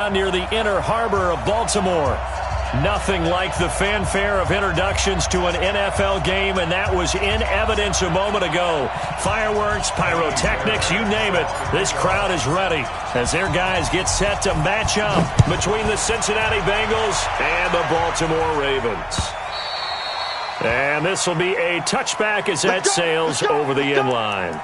Near the inner harbor of Baltimore. Nothing like the fanfare of introductions to an NFL game, and that was in evidence a moment ago. Fireworks, pyrotechnics, you name it. This crowd is ready as their guys get set to match up between the Cincinnati Bengals and the Baltimore Ravens. And this will be a touchback as that sails over the end line.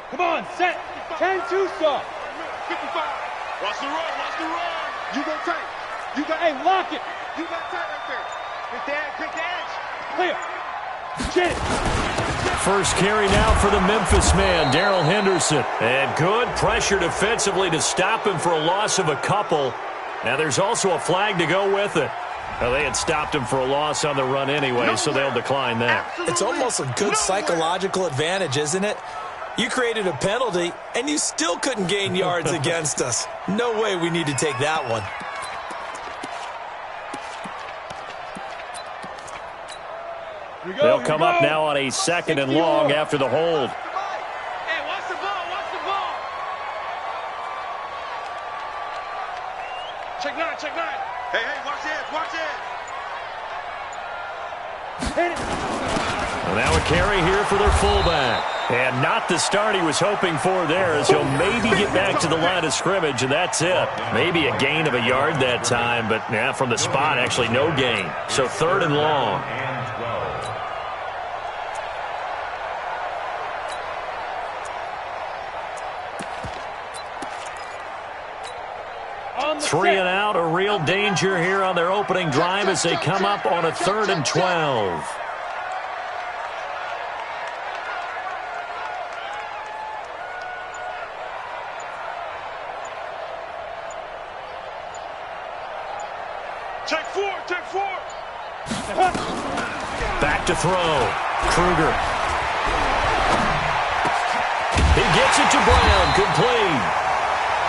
Come on, set. 10-2 stop. 55. Watch the run. Watch the run. You go tight. You got, hey, lock it. You got tight right there. Pick the edge. Clear. Get it. First carry now for the Memphis man, Darrell Henderson. And good pressure defensively to stop him for a loss of a couple. Now there's also a flag to go with it. Well, they had stopped him for a loss on the run anyway, so they'll decline that. It's almost a good psychological advantage, isn't it? You created a penalty, and you still couldn't gain yards against us. No way we need to take that one. They'll come up now on a 2nd and long after the hold. Hey, watch the ball. Watch the ball. Check 9. Check 9. Hey, watch it. Watch it. Hit it. Well, now a carry here for their fullback. And not the start he was hoping for there, as he'll maybe get back to the line of scrimmage, and that's it. Maybe a gain of a yard that time, but yeah, from the spot, actually no gain. So 3rd and long. Three and out, a real danger here on their opening drive as they come up on a 3rd and 12. Check 4. Check 4. Back to throw. Kruger. He gets it to Brown. Complete.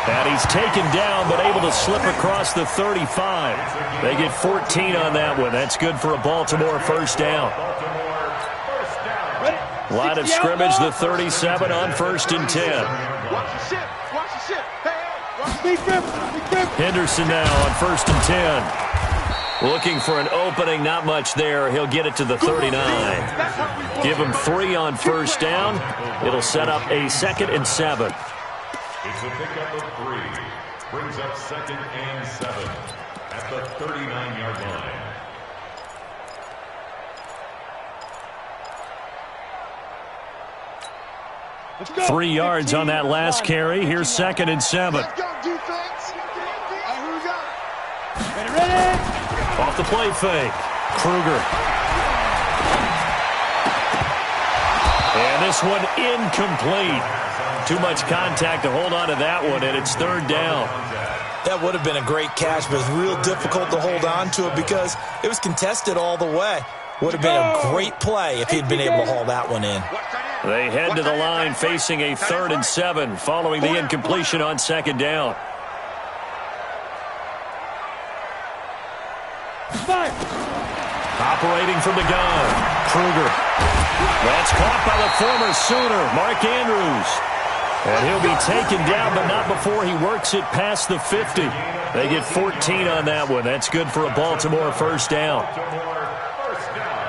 And he's taken down, but able to slip across the 35. They get 14 on that one. That's good for a Baltimore first down. Line of scrimmage, the 37 on 1st and 10. Watch the ship. Watch the ship. Hey, Henderson now on 1st and 10. Looking for an opening, not much there. He'll get it to the 39. Give him 3 on 1st down. It'll set up a 2nd and 7. It's a pickup of 3. Brings up 2nd and 7 at the 39-yard line. Let's go. 3 yards on that last carry. Here's 2nd and 7. let's go, defense. Hey, who we got? Ready. Off the play fake. Kruger. And this one incomplete. Too much contact to hold on to that one, and it's 3rd down. That would have been a great catch, but it's real difficult to hold on to it because it was contested all the way. Would have been a great play if he'd been able to haul that one in. They head to the line facing a 3rd and 7 following the incompletion on 2nd down. Fire. Operating from the gun, Kruger. That's caught by the former Sooner, Mark Andrews. And he'll be taken down, but not before he works it past the 50. They get 14 on that one. That's good for a Baltimore first down. Baltimore first down.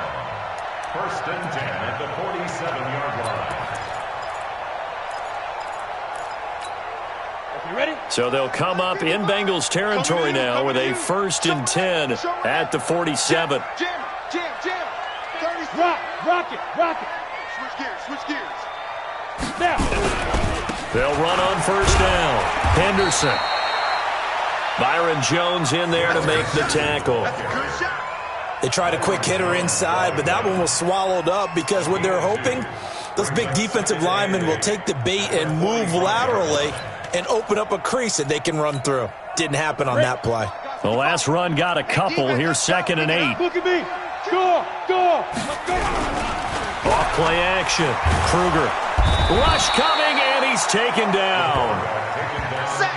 1st and 10 at the 47-yard line. You ready? So they'll come up in Bengals territory now with a 1st and 10 at the 47. Jam. 30. Rock it. Switch gears. Now. They'll run on 1st down. Henderson. Byron Jones in there to make the tackle. Good shot. They tried a quick hitter inside, but that one was swallowed up because what they're hoping, those big defensive linemen will take the bait and move laterally and open up a crease that they can run through. Didn't happen on that play. The last run got a couple. Here's 2nd and 8. Look at me. Score. Off play action. Kruger. Rush coming, and he's taken down.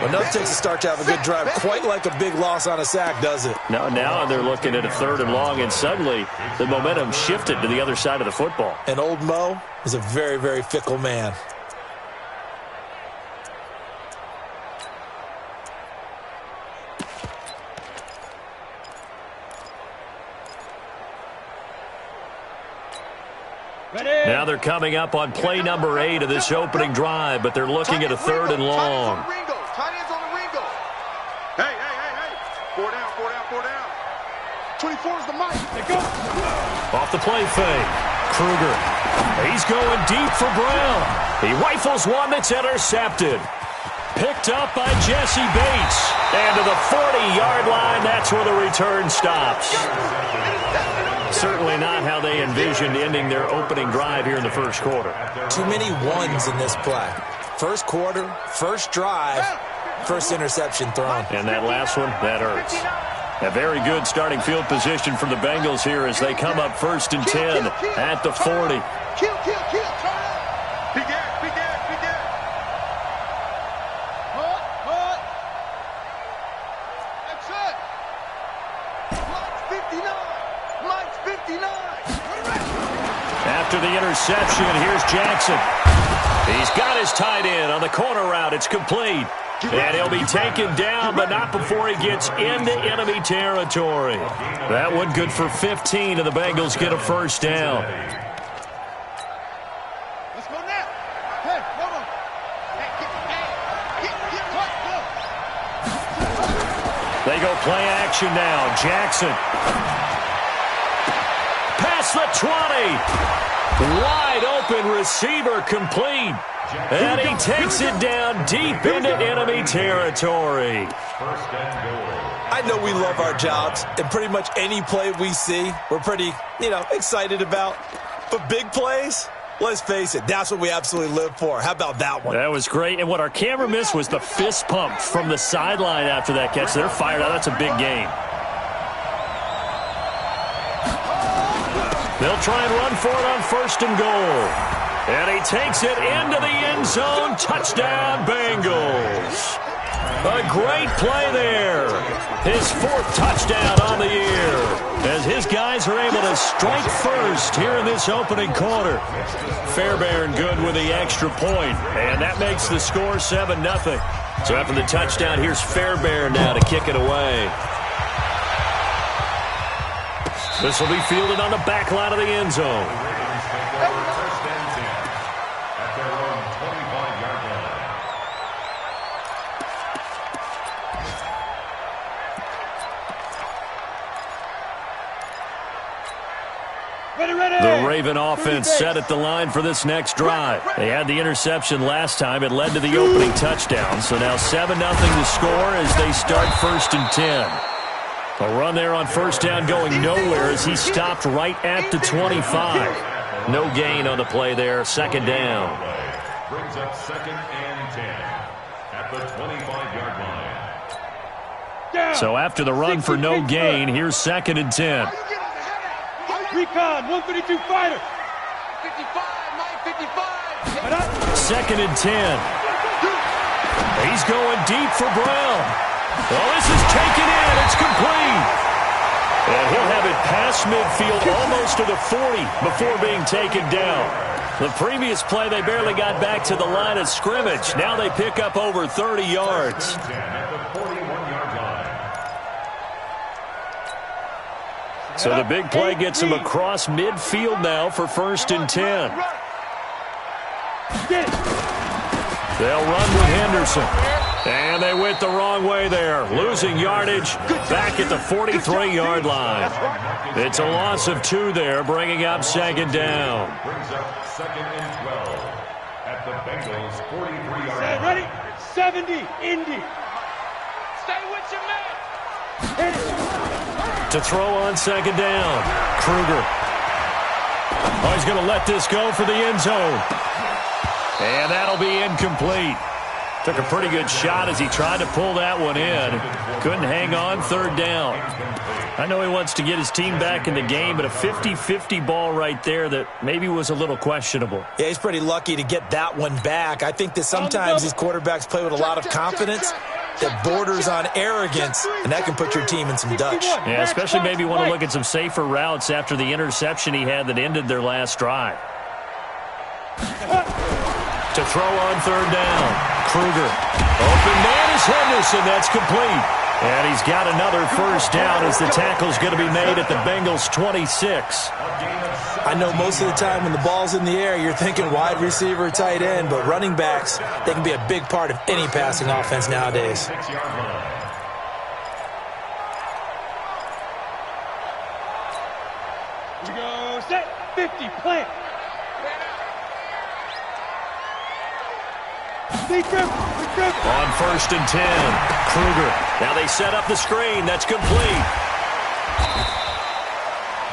Enough takes a start to have a good drive. Quite like a big loss on a sack, does it? Now they're looking at a 3rd and long, and suddenly the momentum shifted to the other side of the football. And old Mo is a very, very fickle man. Now they're coming up on play number 8 of this opening drive, but they're looking at a 3rd and long. Tight ends on the Ringo. Hey. 4 down. 24 is the mic. They go. Off the play fake. Kruger. He's going deep for Brown. He rifles one that's intercepted. Picked up by Jesse Bates. And to the 40-yard line, that's where the return stops. Certainly not how they envisioned ending their opening drive here in the first quarter. Too many ones in this play. First quarter, first drive, first interception thrown. And that last one, that hurts. A very good starting field position for the Bengals here as they come up 1st and 10 at the 40. Kill. Turn up. Big gas. Hut. That's it. Lights 59. After the interception, here's Jackson. He's got his tight end on the corner route. It's complete. And he'll be taken down, but not before he gets into enemy territory. That one good for 15, and the Bengals get a 1st down. Let's go now. Hey, hold on. They go play action now. Jackson. Past the 20. Wide open receiver complete. And he takes it down deep into enemy territory. I know we love our jobs, and pretty much any play we see, we're pretty, excited about. But big plays, let's face it, that's what we absolutely live for. How about that one? That was great. And what our camera missed was the fist pump from the sideline after that catch. They're fired out. That's a big game. They'll try and run for it on 1st and goal. And he takes it into the end zone. Touchdown, Bengals. A great play there. His 4th touchdown on the year as his guys are able to strike first here in this opening quarter. Fairbairn good with the extra point, and that makes the score 7-0. So after the touchdown, here's Fairbairn now to kick it away. This will be fielded on the back line of the end zone. The Raven offense set at the line for this next drive. They had the interception last time. It led to the opening touchdown. So now 7-0 to score as they start 1st and 10. A run there on 1st down going nowhere as he stopped right at the 25. No gain on the play there. 2nd down. Brings up 2nd and 10 at the 25-yard line. So after the run for no gain, here's 2nd and 10. Recon, 132 fighter. 55, Mike 55. 2nd and 10. He's going deep for Brown. Oh, this is taken in. It's complete. And he'll have it past midfield almost to the 40 before being taken down. The previous play, they barely got back to the line of scrimmage. Now they pick up over 30 yards. So the big play gets him across midfield now for 1st and 10. They'll run with Henderson. And they went the wrong way there. Losing yardage back at the 43-yard line. It's a loss of 2 there, bringing up 2nd down. Brings up 2nd and 12 at the Bengals 43-yard line. Ready? 70, Indy. Stay with your man. Hit it. To throw on 2nd down. Kruger. Oh, he's going to let this go for the end zone. And that'll be incomplete. Took a pretty good shot as he tried to pull that one in. Couldn't hang on, third down. I know he wants to get his team back in the game, but a 50-50 ball right there that maybe was a little questionable. Yeah, he's pretty lucky to get that one back. I think that sometimes these quarterbacks play with a lot of confidence that borders on arrogance, and that can put your team in some Dutch. Yeah, especially maybe want to look at some safer routes after the interception he had that ended their last drive. To throw on third down. Kruger. Open man is Henderson. That's complete. And he's got another first down as the tackle's going to be made at the Bengals' 26. I know most of the time when the ball's in the air, you're thinking wide receiver, tight end, but running backs, they can be a big part of any passing offense nowadays. We go set 50, plant. On first and 10, Kruger. Now they set up the screen. That's complete.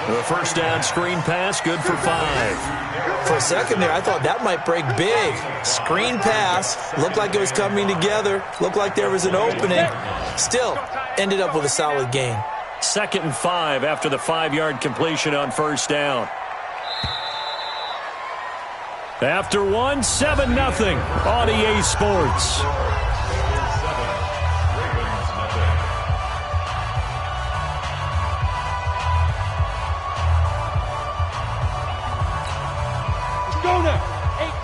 The first down screen pass, good for 5. For a second there, I thought that might break big. Screen pass, looked like it was coming together, looked like there was an opening. Still, ended up with a solid gain. 2nd and 5 after the 5-yard completion on first down. After 1, 7-0 on EA Sports. Let's go now. 18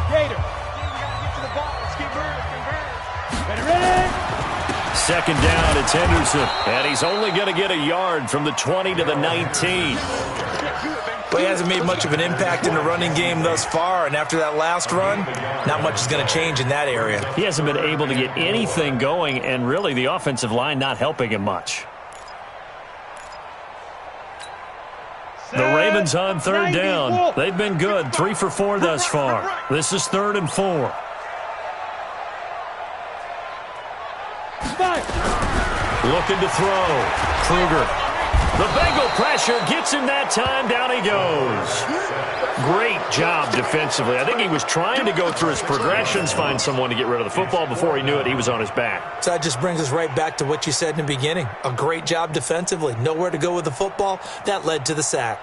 Gator. We gotta get to the ball. Let's keep moving. Ready? 2nd down, it's Henderson. And he's only going to get a yard from the 20 to the 19. Well, he hasn't made much of an impact in the running game thus far, and after that last run, not much is going to change in that area. He hasn't been able to get anything going, and really the offensive line not helping him much. The Ravens on third down. They've been good, 3 for 4 thus far. This is 3rd and 4. Looking to throw. Kruger. The Bengal pressure gets him that time. Down he goes. Great job defensively. I think he was trying to go through his progressions, find someone to get rid of the football. Before he knew it, he was on his back. So that just brings us right back to what you said in the beginning. A great job defensively. Nowhere to go with the football. That led to the sack.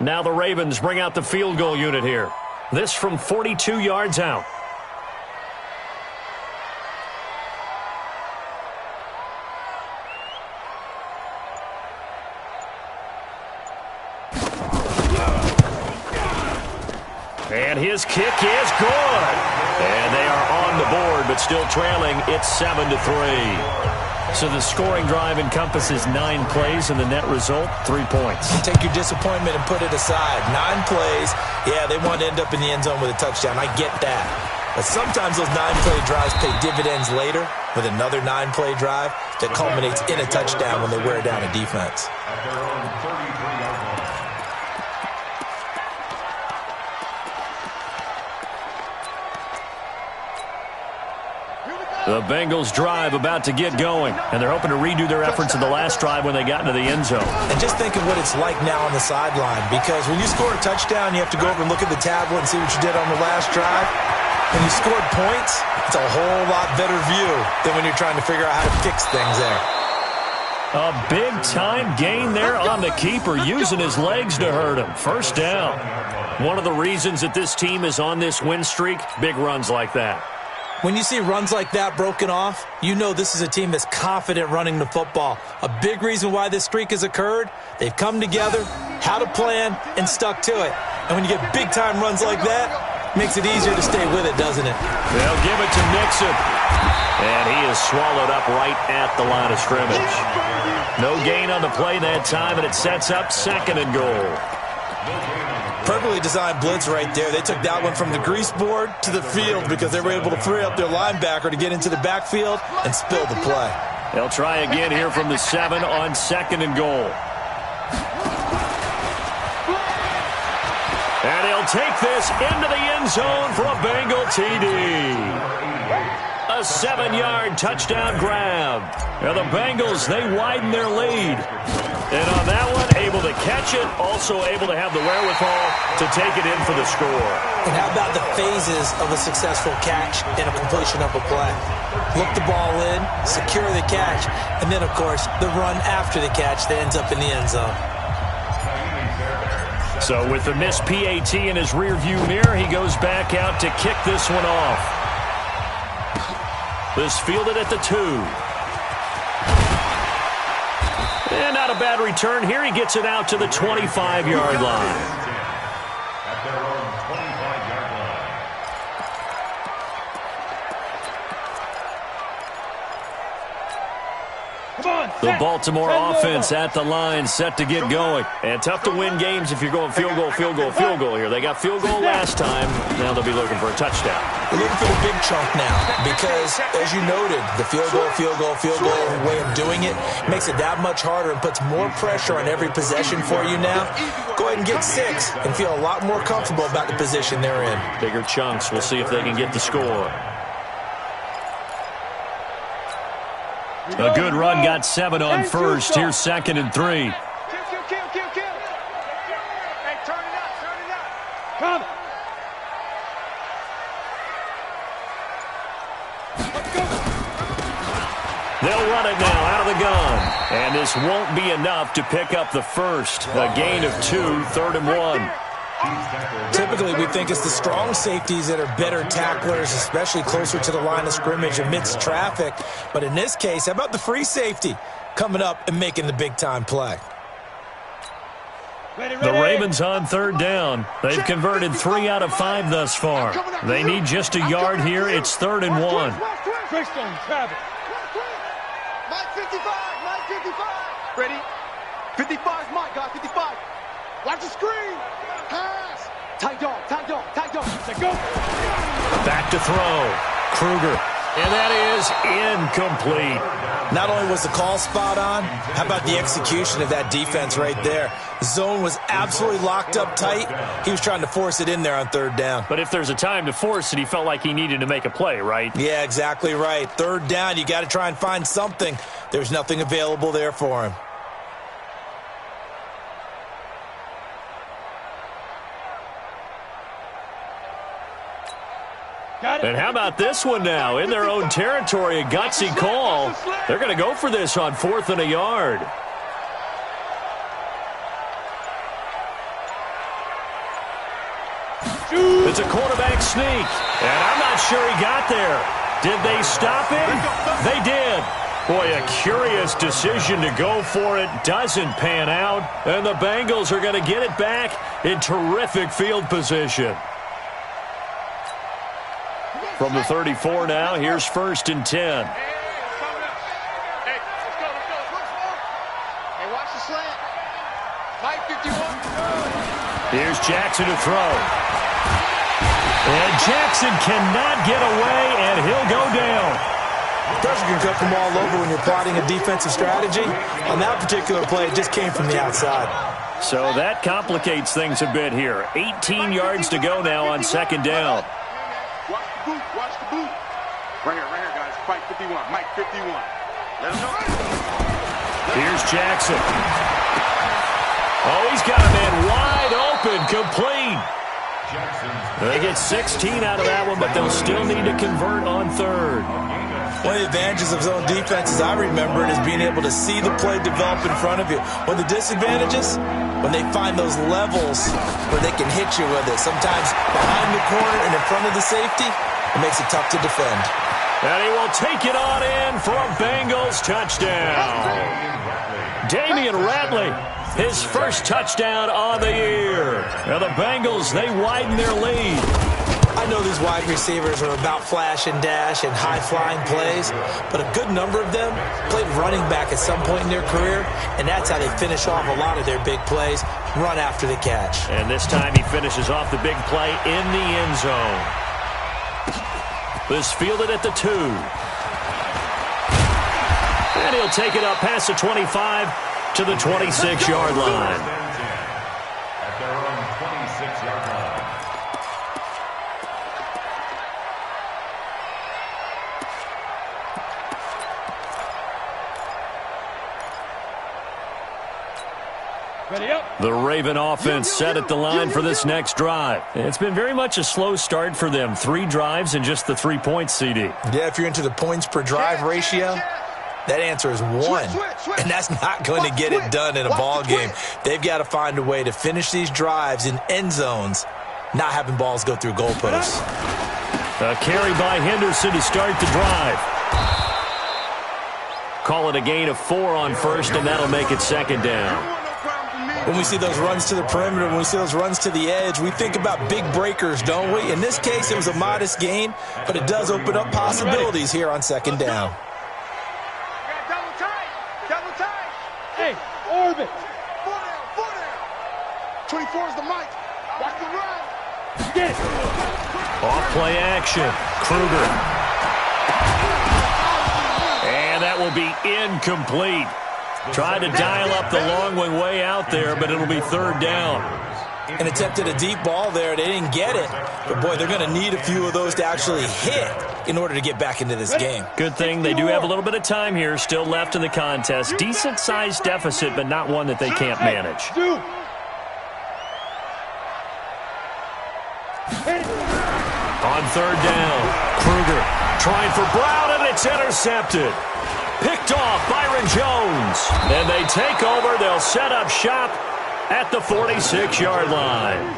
Now the Ravens bring out the field goal unit here. This from 42 yards out. And his kick is good. And they are on the board, but still trailing. It's 7-3. So the scoring drive encompasses 9 plays, and the net result, 3 points. Take your disappointment and put it aside. 9 plays, yeah, they want to end up in the end zone with a touchdown. I get that. But sometimes those 9-play drives pay dividends later with another 9-play drive that culminates in a touchdown when they wear down a defense. At their own 33-yard line. The Bengals drive about to get going, and they're hoping to redo their efforts in the last drive when they got into the end zone. And just think of what it's like now on the sideline, because when you score a touchdown, you have to go over and look at the tablet and see what you did on the last drive. When you scored points, it's a whole lot better view than when you're trying to figure out how to fix things there. A big-time gain there on the keeper, using his legs to hurt him. First down. One of the reasons that this team is on this win streak, big runs like that. When you see runs like that broken off, you know this is a team that's confident running the football. A big reason why this streak has occurred, they've come together, had a plan, and stuck to it. And when you get big-time runs like that, it makes it easier to stay with it, doesn't it? They'll give it to Mixon. And he is swallowed up right at the line of scrimmage. No gain on the play that time, and it sets up 2nd and goal. Perfectly designed blitz right there. They took that one from the grease board to the field because they were able to free up their linebacker to get into the backfield and spill the play. They'll try again here from the 7 on 2nd and goal. And he'll take this into the end zone for a Bengal TD. A 7-yard touchdown grab. Now the Bengals, they widen their lead. And on that one, able to catch it, also able to have the wherewithal to take it in for the score. And how about the phases of a successful catch and a completion of a play? Look the ball in, secure the catch, and then, of course, the run after the catch that ends up in the end zone. So with the missed PAT in his rearview mirror, he goes back out to kick this one off. This fielded at the 2. And not a bad return here. He gets it out to the 25-yard line. At their own 25-yard line. The Baltimore offense at the line, set to get going. And tough to win games if you're going field goal, field goal, field goal here. They got field goal last time. Now they'll be looking for a touchdown. We're looking for the big chunk now because, as you noted, the field goal way of doing it makes it that much harder and puts more pressure on every possession for you now. Go ahead and get 6 and feel a lot more comfortable about the position they're in. Bigger chunks. We'll see if they can get the score. A good run, got 7 on first. Here's 2nd and 3. Kill. Hey, turn it up. Come. Let's go. They'll run it now out of the gun. And this won't be enough to pick up the first. A gain of 2, 3rd and 1. Typically, we think it's the strong safeties that are better tacklers, especially closer to the line of scrimmage amidst traffic. But in this case, how about the free safety coming up and making the big-time play? The Ravens on 3rd down. They've converted 3 out of 5 thus far. They need just a yard here. It's 3rd and 1. Mike 55. Ready? 55 is Mike, guys. 55. Watch the screen. Pass. Tight dog. Let's go. Back to throw. Kruger. And that is incomplete. Not only was the call spot on, how about the execution of that defense right there? The zone was absolutely locked up tight. He was trying to force it in there on 3rd down. But if there's a time to force it, he felt like he needed to make a play, right? Yeah, exactly right. 3rd down, you got to try and find something. There's nothing available there for him. And how about this one now? In their own territory, a gutsy call. They're going to go for this on 4th and a yard. It's a quarterback sneak. And I'm not sure he got there. Did they stop him? They did. Boy, a curious decision to go for it. Doesn't pan out. And the Bengals are going to get it back in terrific field position. From the 34 now, here's 1st and 10. Hey, let's go. Hey, watch the slant. Mike 51. Here's Jackson to throw. And Jackson cannot get away, and he'll go down. Pressure can come from all over when you're plotting a defensive strategy. On that particular play, it just came from the outside. So that complicates things a bit here. 18 yards to go now on 2nd down. Watch the boot. Right here, guys. Fight 51. Mike 51. Let him know. Here's Jackson. Oh, he's got a man wide open, complete. They get 16 out of that one, but they'll still need to convert on 3rd. One of the advantages of zone defense, as I remember it, is being able to see the play develop in front of you. One of the disadvantages, when they find those levels where they can hit you with it. Sometimes behind the corner and in front of the safety, it makes it tough to defend. And he will take it on in for a Bengals touchdown. Damian Ratley, his first touchdown on the year. Now the Bengals, they widen their lead. I know these wide receivers are about flash and dash and high-flying plays, but a good number of them played running back at some point in their career, and that's how they finish off a lot of their big plays, run after the catch. And this time he finishes off the big play in the end zone. This fielded at the 2. And he'll take it up past the 25 to the 26-yard line. At their own 26-yard line. The Raven offense set at the line for this next drive. It's been very much a slow start for them. 3 drives and just the 3 points, CD. Yeah, if you're into the points per drive ratio, that answer is 1. And that's not going to get it done in a ball game. They've got to find a way to finish these drives in end zones, not having balls go through goalposts. A carry by Henderson to start the drive. Call it a gain of 4 on first, and that'll make it second down. When we see those runs to the perimeter, when we see those runs to the edge, we think about big breakers, don't we? In this case, it was a modest gain, but it does open up possibilities here on second down. Double tight. Double tight. Hey, orbit. 4 down, 4 down. 24 is the mic. Watch the run. Get it. Off play action. Kruger. And that will be incomplete. Tried to dial up the long one way out there, but it'll be third down. And attempted a deep ball there. They didn't get it. But, boy, they're going to need a few of those to actually hit in order to get back into this game. Good thing they do have a little bit of time here still left in the contest. Decent-sized deficit, but not one that they can't manage. On third down, Kruger trying for Brown, and it's intercepted. Picked off Byron Jones. And they take over. They'll set up shop at the 46-yard line.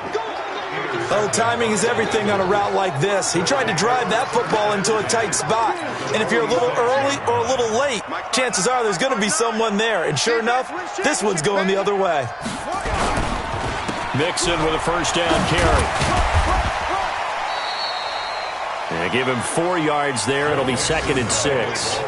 Oh, timing is everything on a route like this. He tried to drive that football into a tight spot. And if you're a little early or a little late, chances are there's going to be someone there. And sure enough, this one's going the other way. Mixon with a first down carry. And give him 4 yards there. It'll be 2nd and 6.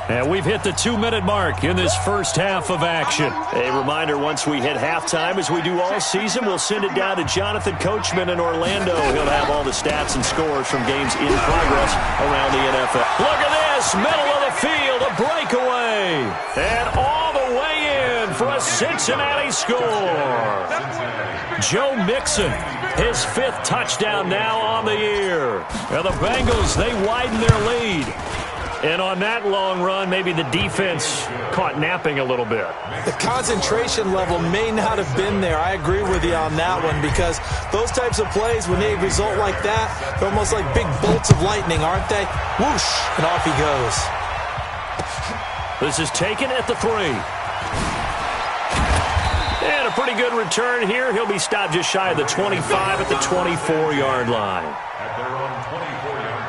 And we've hit the 2-minute mark in this first half of action. A reminder, once we hit halftime, as we do all season, we'll send it down to Jonathan Coachman in Orlando. He'll have all the stats and scores from games in progress around the NFL. Look at this, middle of the field, a breakaway. And all the way in for a Cincinnati score. Joe Mixon, his 5th touchdown now on the year. Now the Bengals, they widen their lead. And on that long run, maybe the defense caught napping a little bit. The concentration level may not have been there. I agree with you on that one, because those types of plays, when they result like that, they're almost like big bolts of lightning, aren't they? Whoosh, and off he goes. This is taken at the 3. And a pretty good return here. He'll be stopped just shy of the 25 at the 24-yard line. At their own 24-yard line.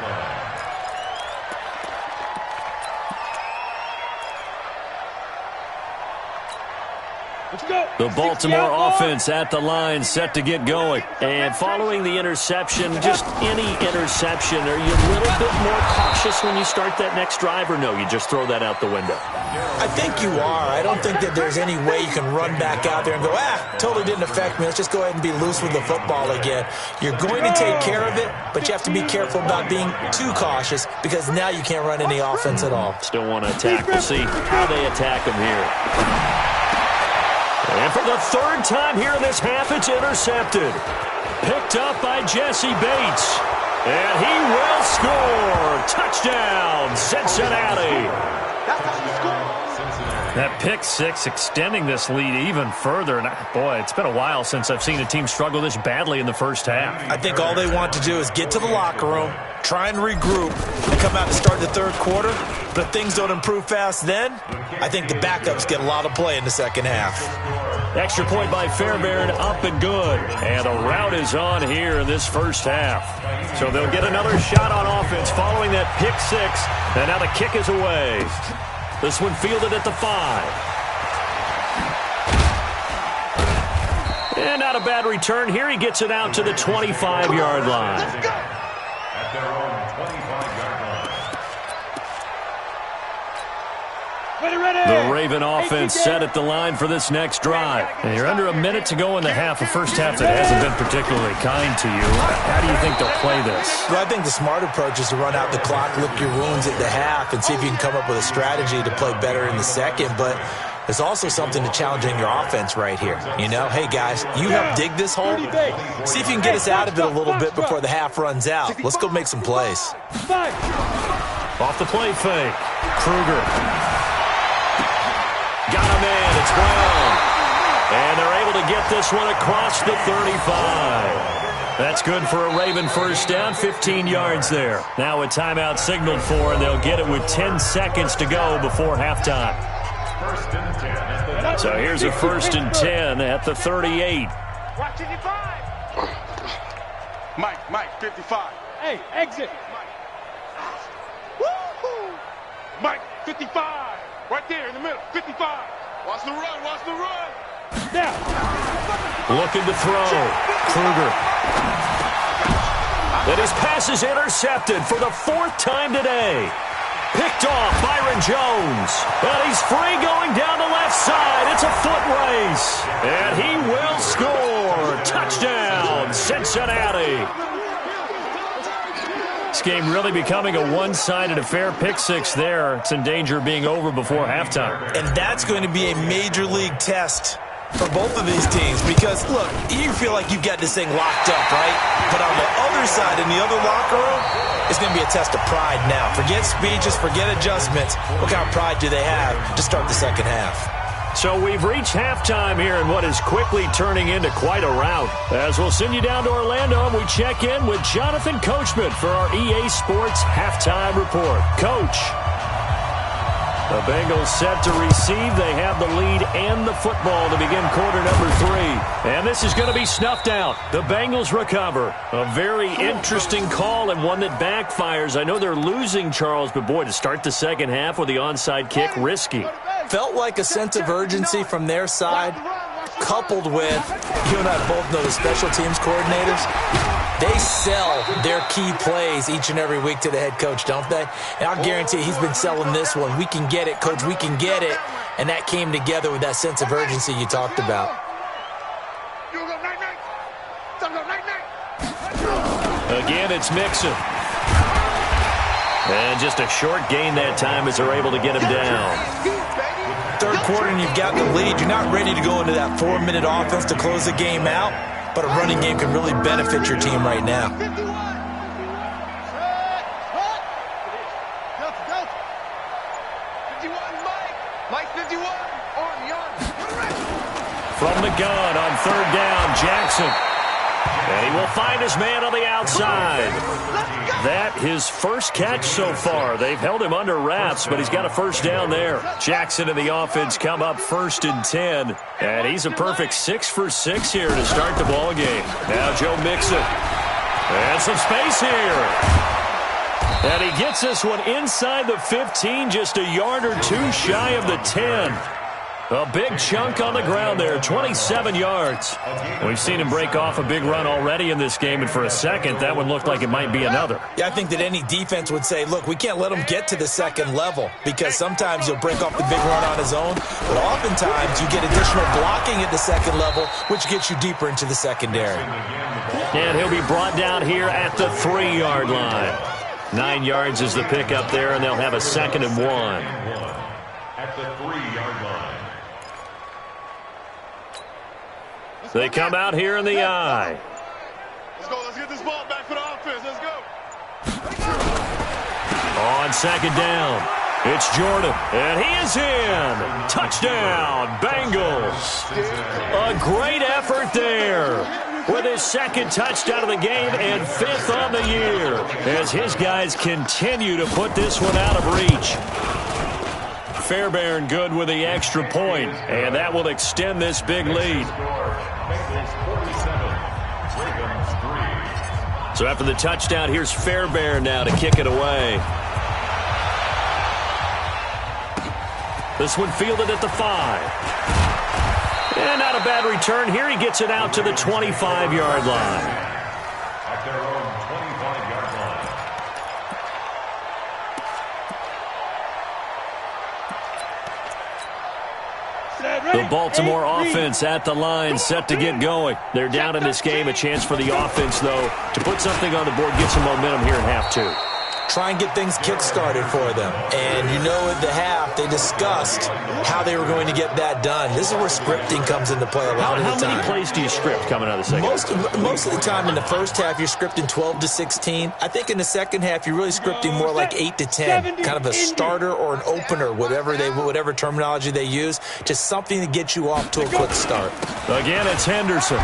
The Baltimore offense at the line, set to get going. And following the interception, just any interception, are you a little bit more cautious when you start that next drive, or no, you just throw that out the window? I think you are. I don't think that there's any way you can run back out there and go, totally didn't affect me. Let's just go ahead and be loose with the football again. You're going to take care of it, but you have to be careful about being too cautious, because now you can't run any offense at all. Still want to attack. We'll see how they attack him here. And for the 3rd time here in this half, it's intercepted. Picked up by Jesse Bates. And he will score. Touchdown, Cincinnati. That pick 6 extending this lead even further. And boy, it's been a while since I've seen a team struggle this badly in the first half. I think all they want to do is get to the locker room, try and regroup, and come out and start the 3rd quarter. But if things don't improve fast then, I think the backups get a lot of play in the second half. Extra point by Fairbairn, up and good. And a rout is on here in this first half. So they'll get another shot on offense following that pick 6. And now the kick is away. This one fielded at the 5. And not a bad return here. He gets it out to the 25-yard line. At their own 25-yard line. The Raven offense set at the line for this next drive. And you're under a minute to go in the half, a first half that hasn't been particularly kind to you. How do you think they'll play this? Well, I think the smart approach is to run out the clock, lick your wounds at the half, and see if you can come up with a strategy to play better in the second. But There's also something to challenging your offense right here. You know, hey, guys, you help dig this hole. See if you can get us out of it a little bit before the half runs out. Let's go make some plays. Off the play fake. Kruger. Got a man. It's Brown. And they're able to get this one across the 35. That's good for a Raven first down, 15 yards there. Now a timeout signaled for, and they'll get it with 10 seconds to go before halftime. So here's a 1st and 10 at the 38. Watch 55. Mike, 55. Hey, exit. Woo-hoo. Mike, 55. Right there in the middle, 55. Watch the run. Now. Looking to throw. Kruger. And his pass is intercepted for the 4th time today. Picked off Byron Jones. And he's free going down the left side. It's a foot race. And he will score. Touchdown, Cincinnati. This game really becoming a one-sided affair. Pick 6 there. It's in danger of being over before halftime. And that's going to be a major league test for both of these teams because, look, you feel like you've got this thing locked up, right? But on the other side, in the other locker room, it's going to be a test of pride now. Forget speeches, forget adjustments. What kind of pride do they have to start the second half? So we've reached halftime here in what is quickly turning into quite a rout. As we'll send you down to Orlando, and we check in with Jonathan Coachman for our EA Sports Halftime Report. Coach. The Bengals set to receive. They have the lead and the football to begin quarter number 3. And this is going to be snuffed out. The Bengals recover. A very interesting call and one that backfires. I know they're losing, Charles, but boy, to start the second half with the onside kick, risky. Felt like a sense of urgency from their side, coupled with, you and I both know the special teams coordinators. They sell their key plays each and every week to the head coach, don't they? And I'll guarantee he's been selling this one. We can get it, coach, we can get it. And that came together with that sense of urgency you talked about. Again, it's Mixon. And just a short gain that time as they're able to get him down. Third quarter and you've got the lead. You're not ready to go into that 4-minute offense to close the game out. But a running game can really benefit your team right now. From the gun on 3rd down, Jackson. And he will find his man on the outside. That his first catch so far. They've held him under wraps, but he's got a first down there. Jackson and the offense come up 1st and 10. And he's a perfect 6 for 6 here to start the ball game. Now Joe Mixon. And some space here. And he gets this one inside the 15, just a yard or 2 shy of the 10. A big chunk on the ground there, 27 yards. We've seen him break off a big run already in this game, and for a second, that one looked like it might be another. Yeah, I think that any defense would say, look, we can't let him get to the second level because sometimes he'll break off the big run on his own, but oftentimes you get additional blocking at the second level, which gets you deeper into the secondary. And he'll be brought down here at the 3-yard line. 9 yards is the pickup there, and they'll have a 2nd and 1. At the 3-yard line. They come out here in the eye. Let's go. Let's get this ball back for the offense. Let's go. On 2nd down, it's Jordan, and he is in. Touchdown, Bengals. A great effort there with his 2nd touchdown of the game and 5th on the year as his guys continue to put this one out of reach. Fairbairn good with the extra point, and that will extend this big lead. So after the touchdown, here's Fairbairn now to kick it away. This one fielded at the 5. And not a bad return here. He gets it out to the 25-yard line. At their own 25-yard line. The Baltimore offense at the line, set to get going. They're down in this game. A chance for the offense, though, to put something on the board, get some momentum here in half 2. try and get things kick-started for them. And you know at the half, they discussed how they were going to get that done. This is where scripting comes into play a lot of the time. How many plays do you script coming out of the second half? Most of the time in the first half, you're scripting 12 to 16. I think in the second half, you're really scripting more like 8 to 10, kind of a starter or an opener, whatever terminology they use, just something to get you off to a quick start. Again, it's Henderson.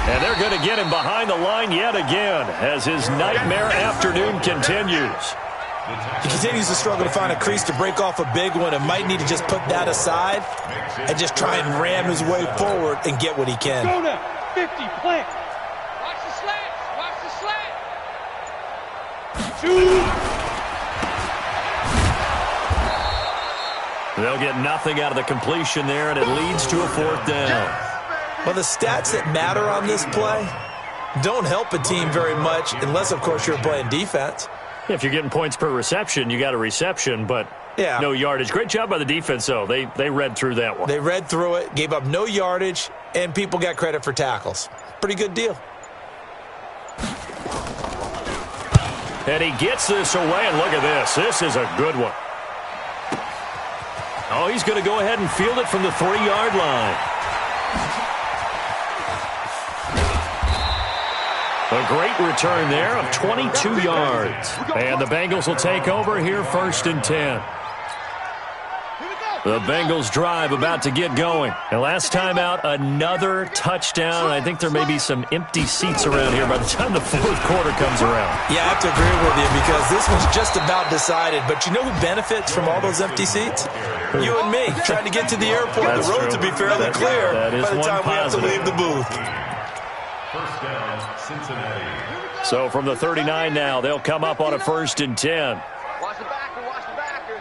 And they're going to get him behind the line yet again as his nightmare afternoon continues. He continues to struggle to find a crease to break off a big one and might need to just put that aside and just try and ram his way forward and get what he can. Go now. 50, plant. Watch the slant. Watch the slant. Shoot. They'll get nothing out of the completion there, and it leads to a 4th down. Well, the stats that matter on this play don't help a team very much unless, of course, you're playing defense. If you're getting points per reception, you got a reception, but no yardage. Great job by the defense, though. They read through that one. They read through it, gave up no yardage, and people got credit for tackles. Pretty good deal. And he gets this away, and look at this. This is a good one. Oh, he's going to go ahead and field it from the 3-yard line. A great return there of 22 yards. And the Bengals will take over here 1st and 10. The Bengals drive about to get going. And last time out, another touchdown. I think there may be some empty seats around here by the time the 4th quarter comes around. Yeah, I have to agree with you because this one's just about decided. But you know who benefits from all those empty seats? You and me, trying to get to the airport. That's the roads true. will be fairly clear by the time we have to leave the booth. 1st down, Cincinnati. So from the 39 now, they'll come up on a 1st and 10. Watch the backer. Watch the backer.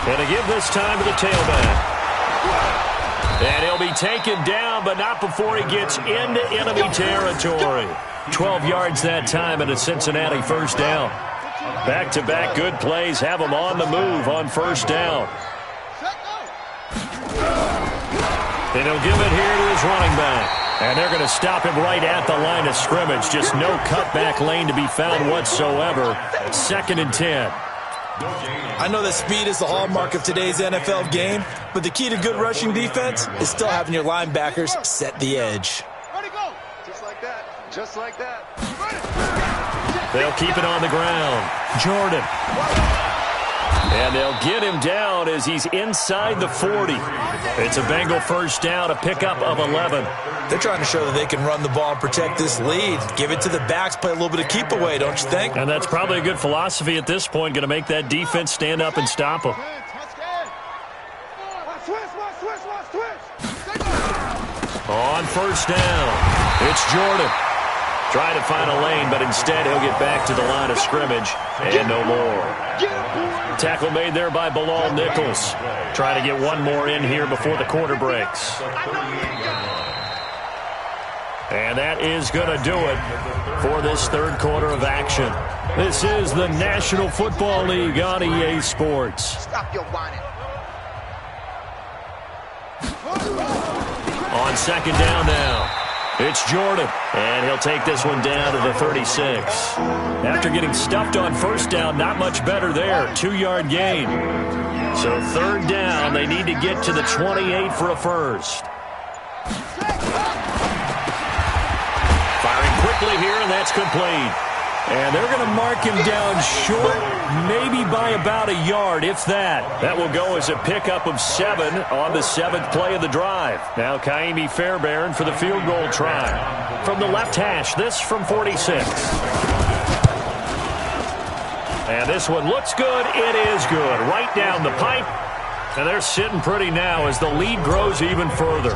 And to give this time to the tailback. And he'll be taken down, but not before he gets into enemy territory. 12 yards that time and a Cincinnati 1st down. Back-to-back good plays have him on the move on 1st down. And he'll give it here to his running back. And they're going to stop him right at the line of scrimmage. Just no cutback lane to be found whatsoever. 2nd and 10. I know that speed is the hallmark of today's NFL game, but the key to good rushing defense is still having your linebackers set the edge. Ready, go. Just like that. Just like that. They'll keep it on the ground. Jordan. And they'll get him down as he's inside the 40. It's a Bengal 1st down, a pickup of 11. They're trying to show that they can run the ball and protect this lead. Give it to the backs, play a little bit of keep away, don't you think? And that's probably a good philosophy at this point, going to make that defense stand up and stop them. On 1st down, it's Jordan. Trying to find a lane, but instead he'll get back to the line of scrimmage and no more. Tackle made there by Bilal Nichols. Trying to get one more in here before the quarter breaks. And that is going to do it for this 3rd quarter of action. This is the National Football League on EA Sports. Stop your whining. On 2nd down now, it's Jordan, and he'll take this one down to the 36. After getting stuffed on 1st down, not much better there, 2-yard gain. So 3rd down, they need to get to the 28 for a 1st. Firing quickly here, and that's complete. And they're going to mark him down short, maybe by about a yard, if that. That will go as a pickup of 7 on the 7th play of the drive. Now Kaimi Fairbairn for the field goal try. From the left hash, this from 46. And this one looks good. It is good. Right down the pipe. And they're sitting pretty now as the lead grows even further.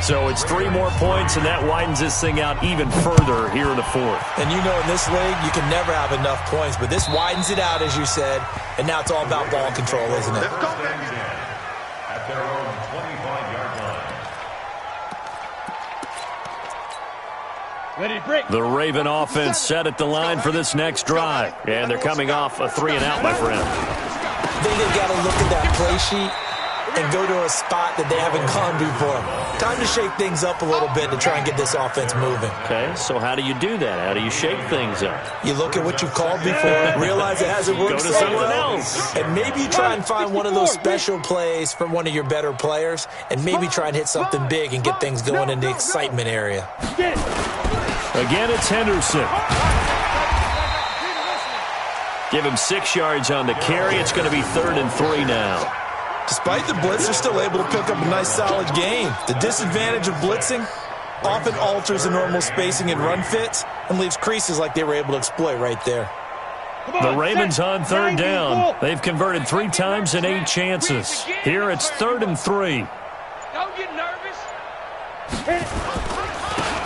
So it's 3 more points, and that widens this thing out even further here in the 4th. And you know in this league, you can never have enough points, but this widens it out, as you said, and now it's all about ball control, isn't it? At their own 25-yard line. Ready, break. The Raven offense set at the line for this next drive. And they're coming off a 3-and-out, my friend. I think they've got to look at that play sheet and go to a spot that they haven't gone before. Time to shake things up a little bit to try and get this offense moving. Okay, so how do you do that? How do you shake things up? You look at what you've called before, realize it hasn't worked Go to so something well, else. and maybe you try and find one of those special plays from one of your better players, and maybe try and hit something big and get things going in the excitement area. Again, it's Henderson. Give him 6 yards on the carry. It's going to be 3rd and 3 now. Despite the blitz, they're still able to pick up a nice, solid gain. The disadvantage of blitzing often alters the normal spacing and run fits and leaves creases like they were able to exploit right there. The Ravens on 3rd down. They've converted 3 times in 8 chances. Here it's 3rd and 3. Don't get nervous.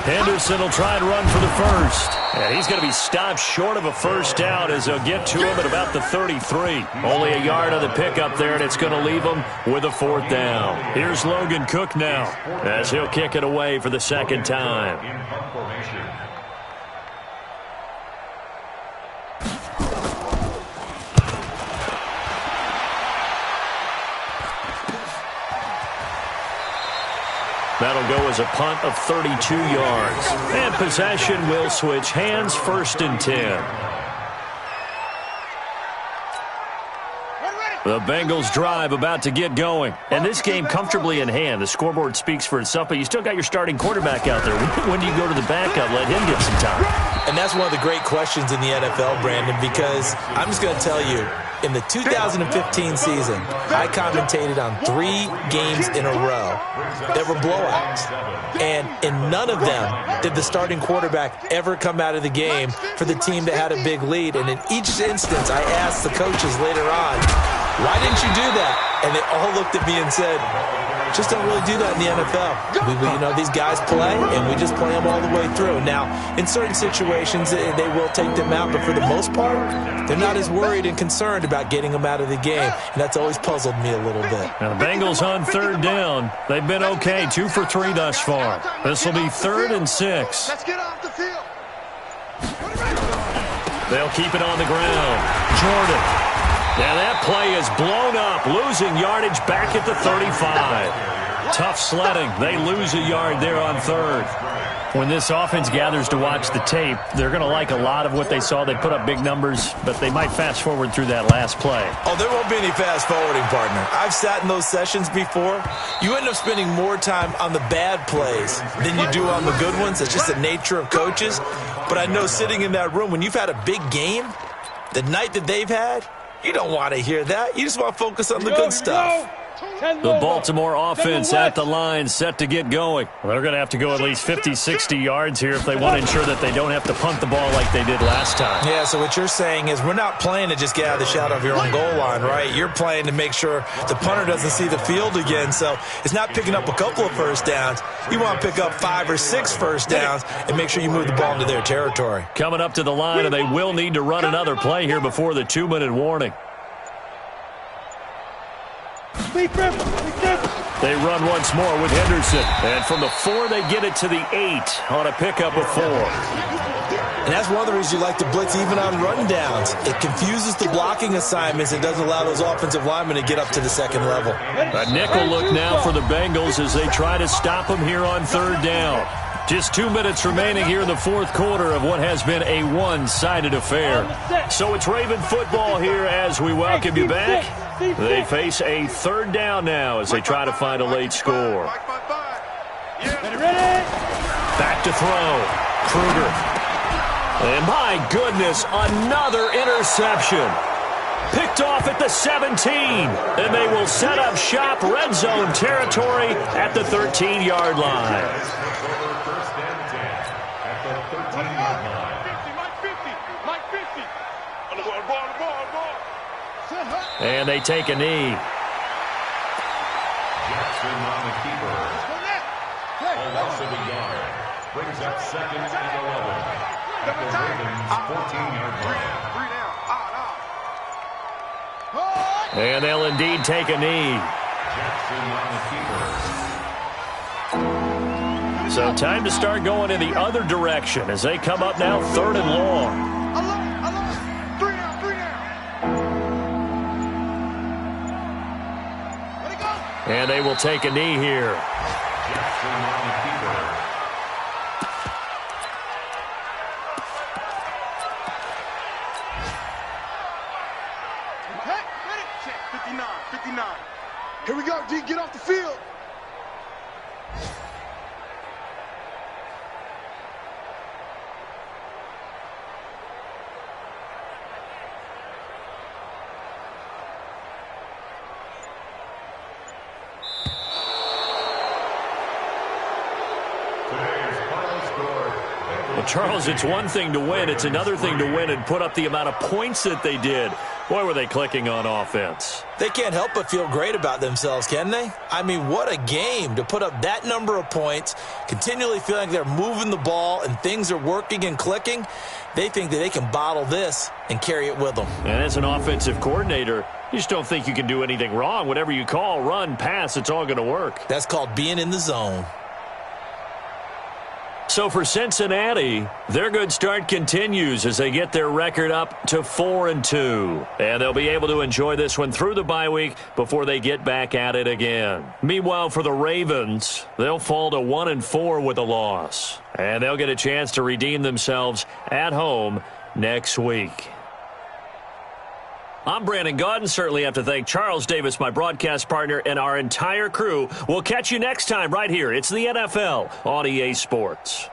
Henderson will try and run for the first. And he's going to be stopped short of a first down as they'll get to him at about the 33. Only a yard on the pickup there, and it's going to leave him with a 4th down. Here's Logan Cook now as he'll kick it away for the 2nd time. In punt formation. That'll go as a punt of 32 yards. And possession will switch hands, 1st and 10. The Bengals drive about to get going. And this game comfortably in hand. The scoreboard speaks for itself, but you still got your starting quarterback out there. When do you go to the backup? Let him get some time. And that's one of the great questions in the NFL, Brandon, because I'm just going to tell you, in the 2015 season, I commentated on 3 games in a row that were blowouts. And in none of them did the starting quarterback ever come out of the game for the team that had a big lead. And in each instance, I asked the coaches later on, why didn't you do that? And they all looked at me and said, just don't really do that in the NFL. These guys play, and we just play them all the way through. Now, in certain situations, they will take them out, but for the most part, they're not as worried and concerned about getting them out of the game, and that's always puzzled me a little bit. Now, the Bengals on 3rd down. They've been okay, 2 for 3 thus far. This will be 3rd and 6. Let's get off the field. They'll keep it on the ground. Jordan. Now that play is blown up, losing yardage back at the 35. Tough sledding. They lose a yard there on 3rd. When this offense gathers to watch the tape, they're going to like a lot of what they saw. They put up big numbers, but they might fast forward through that last play. Oh, there won't be any fast forwarding, partner. I've sat in those sessions before. You end up spending more time on the bad plays than you do on the good ones. It's just the nature of coaches. But I know sitting in that room, when you've had a big game, the night that they've had, you don't want to hear that. You just want to focus on the good stuff. The Baltimore offense at the line, set to get going. They're going to have to go at least 50, 60 yards here if they want to ensure that they don't have to punt the ball like they did last time. Yeah, so what you're saying is we're not playing to just get out of the shadow of your own goal line, right? You're playing to make sure the punter doesn't see the field again. So it's not picking up a couple of first downs. You want to pick up 5 or 6 first downs and make sure you move the ball into their territory. Coming up to the line, and they will need to run another play here before the 2-minute warning. They run once more with Henderson. And from the 4, they get it to the 8 on a pickup of 4. And that's one of the reasons you like to blitz even on run downs. It confuses the blocking assignments and doesn't allow those offensive linemen to get up to the 2nd level. A nickel look now for the Bengals as they try to stop them here on 3rd down. Just 2 minutes remaining here in the 4th quarter of what has been a one-sided affair. So it's Raven football here as we welcome you back. They face a 3rd down now as they try to find a late score. Back to throw. Kruger. And my goodness, another interception. Picked off at the 17. And they will set up shop red zone territory at the 13-yard line. And they take a knee. Jackson on the keeper. A loss of a yard. Brings up 2nd and 11. At the Ravens' 14-yard line. And they'll indeed take a knee. Jackson on the keeper. So time to start going in the other direction as they come up now 3rd and long. And they will take a knee here. Hey, 59, 59. Here we go, D. Get off the field. Well, Charles, it's one thing to win. It's another thing to win and put up the amount of points that they did. Boy, were they clicking on offense. They can't help but feel great about themselves, can they? I mean, what a game to put up that number of points, continually feeling like they're moving the ball and things are working and clicking. They think that they can bottle this and carry it with them. And as an offensive coordinator, you just don't think you can do anything wrong. Whatever you call, run, pass, it's all going to work. That's called being in the zone. So for Cincinnati, their good start continues as they get their record up to 4-2. And they'll be able to enjoy this one through the bye week before they get back at it again. Meanwhile, for the Ravens, they'll fall to 1-4 with a loss. And they'll get a chance to redeem themselves at home next week. I'm Brandon Gaudin. Certainly have to thank Charles Davis, my broadcast partner, and our entire crew. We'll catch you next time right here. It's the NFL on EA Sports.